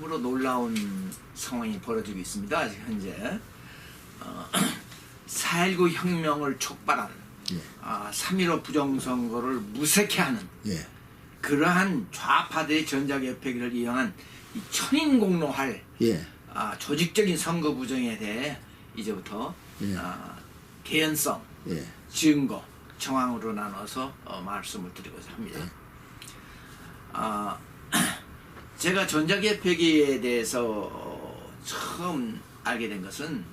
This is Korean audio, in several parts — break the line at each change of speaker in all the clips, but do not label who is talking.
참으로 놀라운 상황이 벌어지고 있습니다. 현재 4.19 혁명을 촉발한 3.15 부정선거를 무색해 하는 그러한 좌파들의 전자개표기를 이용한 이 천인공노할 조직적인 선거 부정에 대해 이제부터 개연성, 증거, 정황으로 나눠서 말씀을 드리고자 합니다. 제가 전자개표기에 대해서 처음 알게 된 것은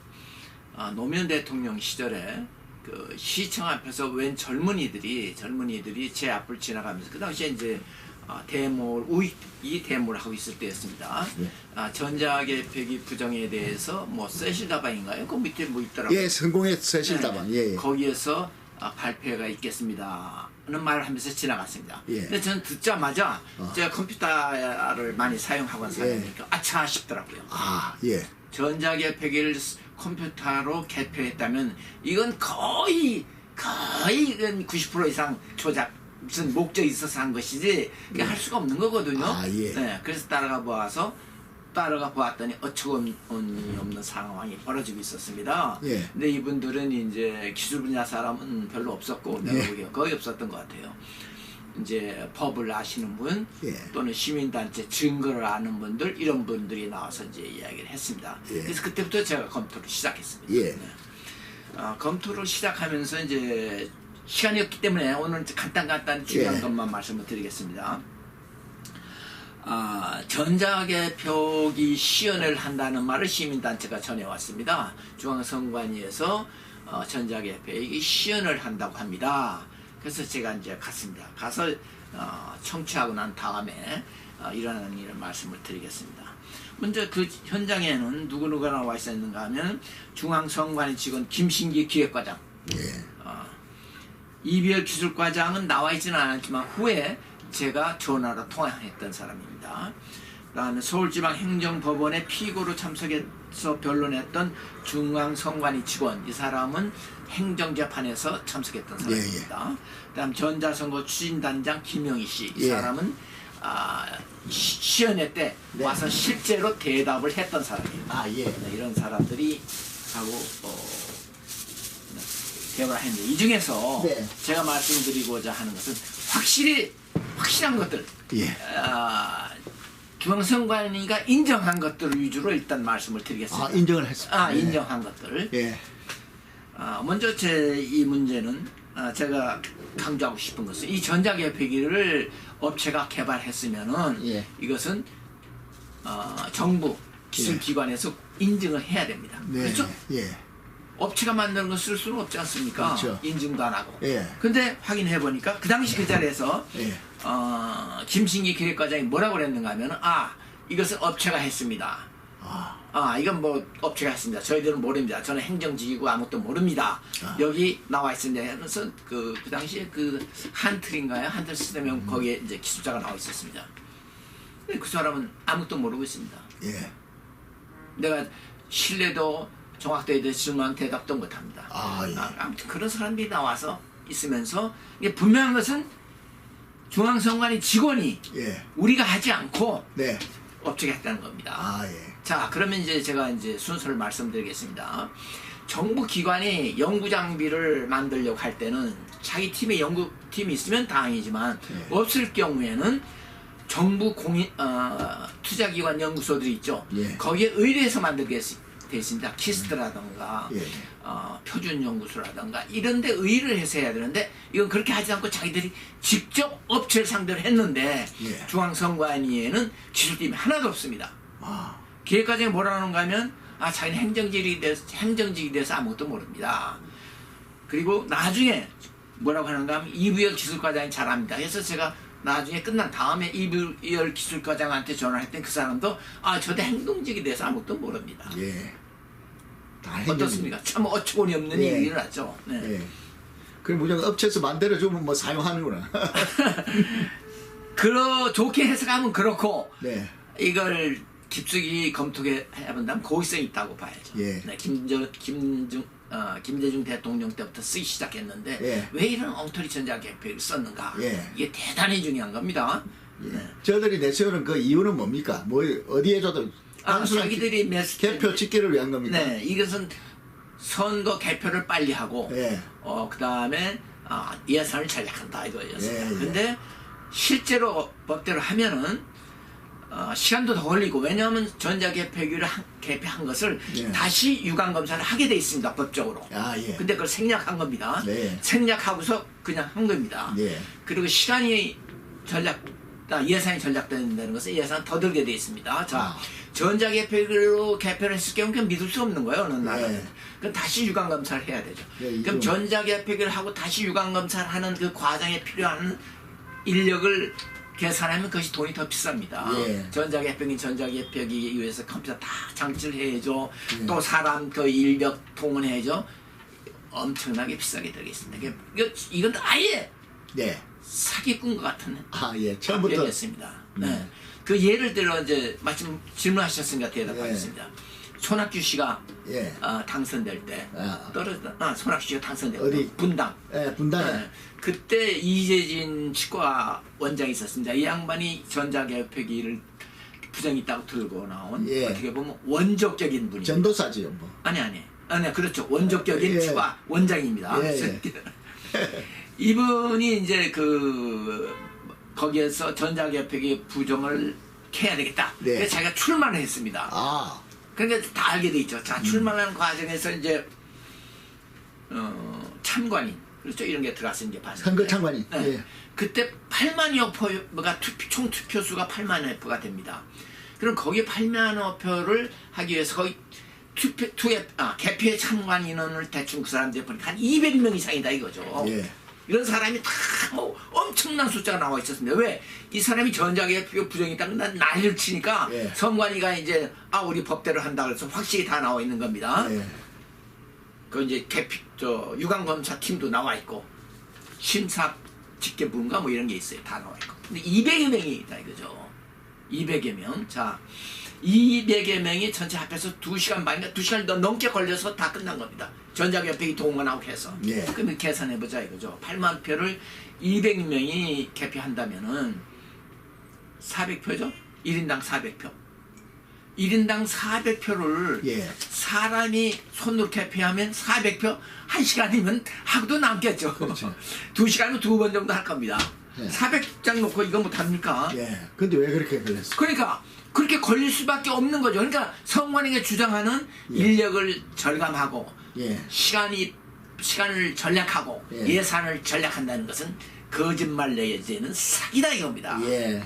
노무현 대통령 시절에 그 시청 앞에서 웬 젊은이들이 제 앞을 지나가면서 그 당시에 이제 데모를 하고 있을 때였습니다. 전자개표기 부정에 대해서 뭐 세실다방인가요? 그 밑에 뭐 있더라고요.
예, 성공의 세실다방.
거기에서 발표가 있겠습니다 는 말을 하면서 지나갔습니다. 근데 저는 듣자마자 제가 컴퓨터를 많이 사용하고 사람이니까 아차 싶더라고요. 전자개표기를 컴퓨터로 개표했다면 이건 거의 90% 이상 조작 무슨 목적이 있어서 한 것이지 할 수가 없는 거거든요. 그래서 따라가 보았더니 어처구니 없는 상황이 벌어지고 있었습니다. 근데 이분들은 이제 기술 분야 사람은 별로 없었고 내가 거의 없었던 것 같아요. 이제 법을 아시는 분 또는 시민단체 증거를 아는 분들 이런 분들이 나와서 이제 이야기를 했습니다. 그래서 그때부터 제가 검토를 시작했습니다. 검토를 시작하면서 이제 시간이 없기 때문에 오늘 간단 중요한 것만 말씀을 드리겠습니다. 전자개표기 시연을 한다는 말을 시민단체가 전해왔습니다. 중앙선관위에서 전자개표기 시연을 한다고 합니다. 그래서 제가 이제 갔습니다. 가서 청취하고 난 다음에 일어나는 일을 말씀을 드리겠습니다. 먼저 그 현장에는 누구누가 나와 있었는가 하면 중앙선관위 직원 김신기 기획과장, 이비열 기술과장은 나와 있지는 않았지만 후에 제가 전화로 통화했던 사람입니다. 그다음에 서울지방행정법원에 피고로 참석해서 변론했던 중앙선관위 직원, 이 사람은 행정재판에서 참석했던 사람입니다. 그다음 전자선거 추진단장 김영희 씨, 이 사람은 시연회 때 와서 실제로 대답을 했던 사람입니다. 이런 사람들이 하고 대화를 했는데 이 중에서 제가 말씀드리고자 하는 것은 확실한 것들, 중앙선관위가 인정한 것들 위주로 일단 말씀을 드리겠습니다.
인정을 했습니다.
인정한 것들. 먼저 이 문제는 제가 강조하고 싶은 것은 이 전자개표기를 업체가 개발했으면은 이것은 정부 기술기관에서 인증을 해야 됩니다. 그렇죠? 업체가 만드는 걸 쓸 수는 없지 않습니까? 인증도 안 하고. 근데 확인해 보니까 그 당시 그 자리에서 김신기 기획과장이 뭐라고 그랬는가 하면 이것은 업체가 했습니다. 이건 뭐 업체가 했습니다. 저희들은 모릅니다. 저는 행정직이고 아무것도 모릅니다. 여기 나와 있습니다. 그래서 그 당시에 그 한틀인가요? 한틀 쓰면 거기에 이제 기술자가 나와 있었습니다. 근데 그 사람은 아무것도 모르고 있습니다. 내가 신뢰도 정확도에 대해서 질문한 대답도 못합니다. 아무튼 그런 사람들이 나와서 있으면서 이게 분명한 것은 중앙선관위 직원이 우리가 하지 않고 업체가 했다는 겁니다. 자, 그러면 이제 제가 순서를 말씀드리겠습니다. 정부 기관이 연구 장비를 만들려고 할 때는 자기 팀에 연구팀이 있으면 다행이지만 없을 경우에는 정부 투자기관 연구소들이 있죠. 거기에 의뢰해서 만들게 돼 있습니다. 키스트라든가 표준연구소라든가 이런 데 의뢰를 해서 해야 되는데 이건 그렇게 하지 않고 자기들이 직접 업체를 상대로 했는데 중앙선관위에는 기술팀이 하나도 없습니다. 기획과장이 뭐라는가 하면 자기는 행정직이 돼서 아무것도 모릅니다. 그리고 나중에 뭐라고 하는가 하면 이부열 기술과장이 잘합니다. 그래서 제가 나중에 끝난 다음에 이부열 기술과장한테 전화할 때 그 사람도 저도 행동직이 돼서 아무것도 모릅니다. 어떻습니까? 참 어처구니 없는 일이 일어났죠.
그럼 무조건 업체에서 만들어주면 뭐 사용하는구나.
좋게 해석하면 그렇고 이걸 깊숙이 검토해본다면 고의성이 있다고 봐야죠. 김대중 대통령 때부터 쓰기 시작했는데 왜 이런 엉터리 전자개표를 썼는가. 이게 대단히 중요한 겁니다.
예.
네.
저들이 내세우는 그 이유는 뭡니까? 뭐 어디에 줘도
자기들이
개표 찍기를 위한 겁니까?
네, 이것은 선거 개표를 빨리 하고
예.
그다음에 예산을 절약한다 이거였습니다.
예, 예.
근데 실제로 법대로 하면은 시간도 더 걸리고, 왜냐하면 전자개표기를 개표한 것을
예.
다시 유관검사를 하게 돼 있습니다, 법적으로.
예.
근데 그걸 생략한 겁니다.
네.
생략하고서 그냥 한 겁니다.
예.
그리고 시간이 예산이 전략된다는 것은 예산 더 들게 돼 있습니다. 자, 전자개표기로 개표를 했을 경우 그냥 믿을 수 없는 거예요, 어느 나라는.
예.
그럼 다시 유관검사를 해야 되죠.
예,
그럼 전자개표기를 하고 다시 유관검사를 하는 그 과정에 필요한 인력을 계산하면 그것이 돈이 더 비쌉니다.
예.
전자개표기 위해서 컴퓨터 다 장치를 해야죠.
예.
또 사람 그 인력 동원해야죠. 엄청나게 비싸게 들겠습니다. 이건 아예
네.
사기꾼 것 같은
예. 처음부터.
답변이었습니다. 네. 그 예를 들어 이제 마침 질문하셨으니까
예.
대답하겠습니다. 손학규 씨가
예.
당선될 때
아.
떨어졌다. 손학규 씨가 당선될
어디?
때 분당.
예, 분당에.
네. 그때 이재진 치과 원장이 있었습니다. 이 양반이 전자개표기를 부정이 있다고 들고 나온
예.
어떻게 보면 원적격인 분이에요.
전도사지요, 뭐.
아니 그렇죠. 원적격인
예.
치과 원장입니다.
예.
이분이 이제 거기에서 전자개표기 부정을 해야 되겠다.
네.
그래서 자기가 출마를 했습니다. 그러니까 다 알게 돼 있죠. 자, 출마하는 과정에서 이제 참관인, 그렇죠, 이런 게 들어가서 이제 봤어요.
선거 참관인.
네.
예.
그때 8만여 표가 총 투표수가 8만여 표가 됩니다. 그럼 거기 8만여 표를 하기 위해서 거의 개표에 참관 인원을 대충 그 사람들이 보니까 한 200명 이상이다 이거죠.
예.
이런 사람이 다 뭐 엄청난 숫자가 나와 있었습니다. 왜? 이 사람이 전자개표 부정이 있다고 난리를 치니까
예.
선관위가 이제 우리 법대로 한다 그래서 확실히 다 나와 있는 겁니다.
예.
그 이제 유관검사 팀도 나와 있고 심사 직계부인가 뭐 이런 게 있어요. 다 나와 있고. 근데 200여 명이 있다 이거죠. 200여 명. 자, 200여 명이 전체 합해서 2시간 반인가 2시간 넘게 걸려서 다 끝난 겁니다. 전자개표기 동원하고 해서.
예.
그러면 계산해보자 이거죠. 8만 표를 200명이 개표한다면은 400표죠? 1인당 400표. 1인당 400표를
예.
사람이 손으로 개표하면 400표 1시간이면 하고도 남겠죠.
그렇죠.
2시간이면 2번 정도 할 겁니다.
예.
400장 놓고 이거 못합니까?
예. 근데 왜 그렇게 걸렸어?
그러니까 그렇게 걸릴 수밖에 없는 거죠. 그러니까 성관위가 주장하는
예.
인력을 절감하고
예.
시간을 전략하고
예.
예산을 전략한다는 것은 거짓말 내지는 사기다 이겁니다.
예.